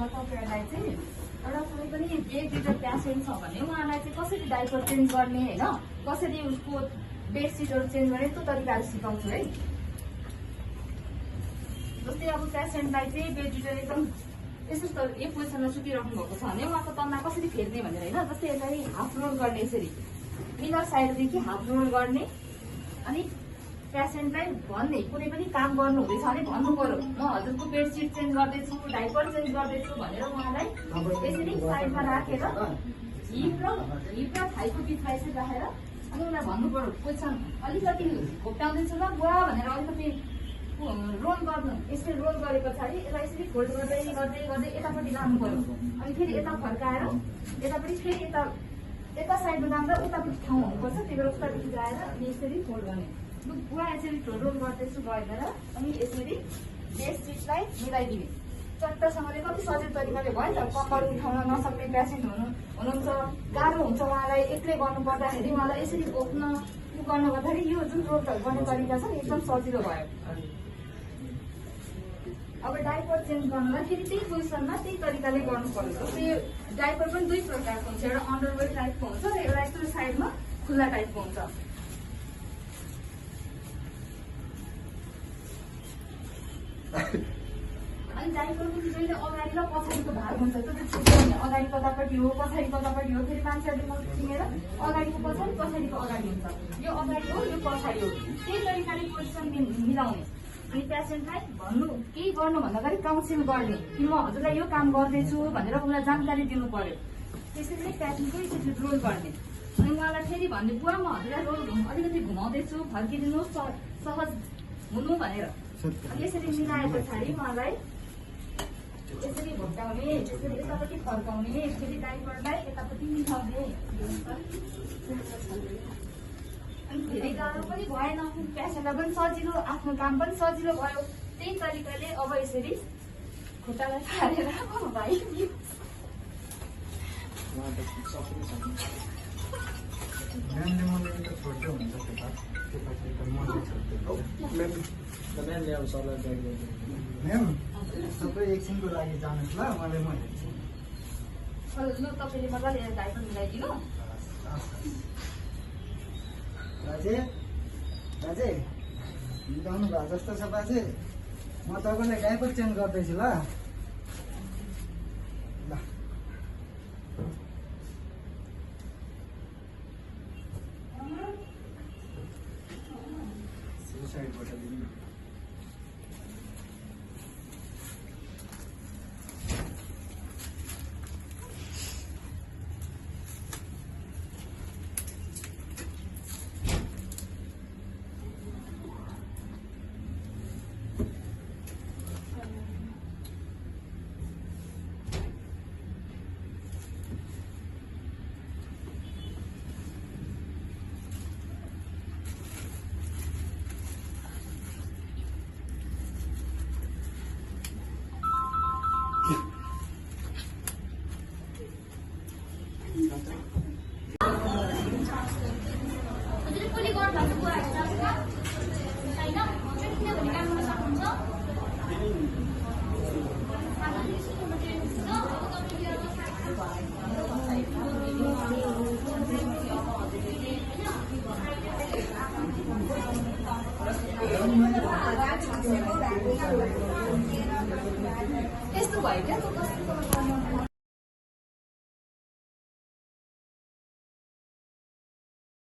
अब तपाईँहरूलाई चाहिँ एउटा कुनै पनि बेड रिडर पेसेन्ट छ भने उहाँलाई चाहिँ कसरी डाइपर चेन्ज गर्ने होइन, कसरी उसको बेडसिटहरू चेन्ज गर्ने त्यो तरिकाहरू सिकाउँछु है। जस्तै अब पेसेन्टलाई चाहिँ बेड रिडर एकदम यस्तो एक पोजिसनमा सुतिराख्नु भएको छ भने उहाँको तन्ना कसरी फेर्ने भनेर होइन। जस्तै यसलाई हाफ रोल गर्ने, यसरी इनर साइडदेखि हाफ रोल गर्ने, अनि पेसेन्टलाई भन्ने कुनै पनि काम गर्नु हुँदैछ भने भन्नु पर्यो, म हजुरको बेडसिट चेन्ज गर्दैछु, डाइपर चेन्ज गर्दैछु भनेर उहाँलाई यसरी साइडमा राखेर हिप र थाइको बिचमा यसरी राखेर अनि उनीहरूलाई भन्नु पर्यो, पोजिसन अलिकति घोप्टाउँदैछु ल बुवा भनेर अलिकति रोल गर्नु। यसरी रोल गरे पछाडि यसलाई यसरी फोल्ड गर्दै गर्दै गर्दै यतापट्टि लानु पर्यो, अनि फेरि यता फर्काएर यतापट्टि फेरि यता साइडमा जाँदा उतापट्टि ठाउँ हुनुपर्छ, त्यही भएर उतापट्टि जाएर अनि यसरी फोल्ड गर्ने। बुवा यसरी रोल गर्दैछु गरेर अनि यसरी बेडसिटलाई मिलाइदिने चट्टसँगले। कति सजिलो तरिकाले भयो नि त। कम्मर उठाउन नसक्ने पेसेन्ट हुनुहुन्छ, गाह्रो हुन्छ उहाँलाई एक्लै गर्नु पर्दाखेरि, उहाँलाई यसरी बोक्न उ गर्नु गर्दाखेरि यो जुन रोल गर्ने तरिका छ नि एकदम सजिलो भयो। अब डाइपर चेन्ज गर्नलाई फेरि त्यही पोजिसनमा त्यही तरिकाले गर्नु पर्छ। जस्तै डाइपर पनि दुई प्रकारको हुन्छ, एउटा अन्डरवेयर टाइपको हुन्छ र एउटा यस्तो साइडमा खुल्ला टाइपको हुन्छ। अनि डाइपर पनि जहिले अगाडि र पछाडिको भाग हुन्छ, त्यो चाहिँ अगाडि कतापट्टि हो पछाडि कतापट्टि हो, फेरि मान्छेहरूले चिनेर अगाडिको पछाडि पछाडिको अगाडि हुन्छ, यो अगाडि हो यो पछाडि हो, त्यही तरिकाले पोजिसन मिलाउने। अनि पेसेन्टलाई भन्नु केही गर्नुभन्दा अगाडि काउन्सिल गर्ने कि म हजुरलाई यो काम गर्दैछु भनेर उनीलाई जानकारी दिनु पर्यो। त्यसरी नै पेसेन्टको यसरी रोल गर्ने अनि उहाँलाई फेरि भन्ने बुवा म हजुरलाई रोल अलिकति घुमाउँदैछु फर्किदिनु सहज हुनु भनेर। अनि यसरी मिलाए पछाडि उहाँलाई यसरी घोप्टाउने, यसरी यतापट्टि फर्काउने, फेरि डाइपरलाई यतापट्टि मिलाउने। अनि धेरै गाह्रो पनि भएन, पेसेन्टलाई पनि सजिलो, आफ्नो काम पनि सजिलो भयो। त्यही तरिकाले अब यसरी खुट्टालाई छाडेर भाइ तपाईँ एकछिनको लागि जानुहोस् ल, मलाई म हेर्छु। तपाईँले मजाले डाइपर मिलाइदिनु। बाजे बाजे मिलाउनु भएको जस्तो छ बाजे, म तपाईँलाई डाइपर चेन्ज गर्दैछु ल। साइडबाट दिनु। यस्तो भयो क्या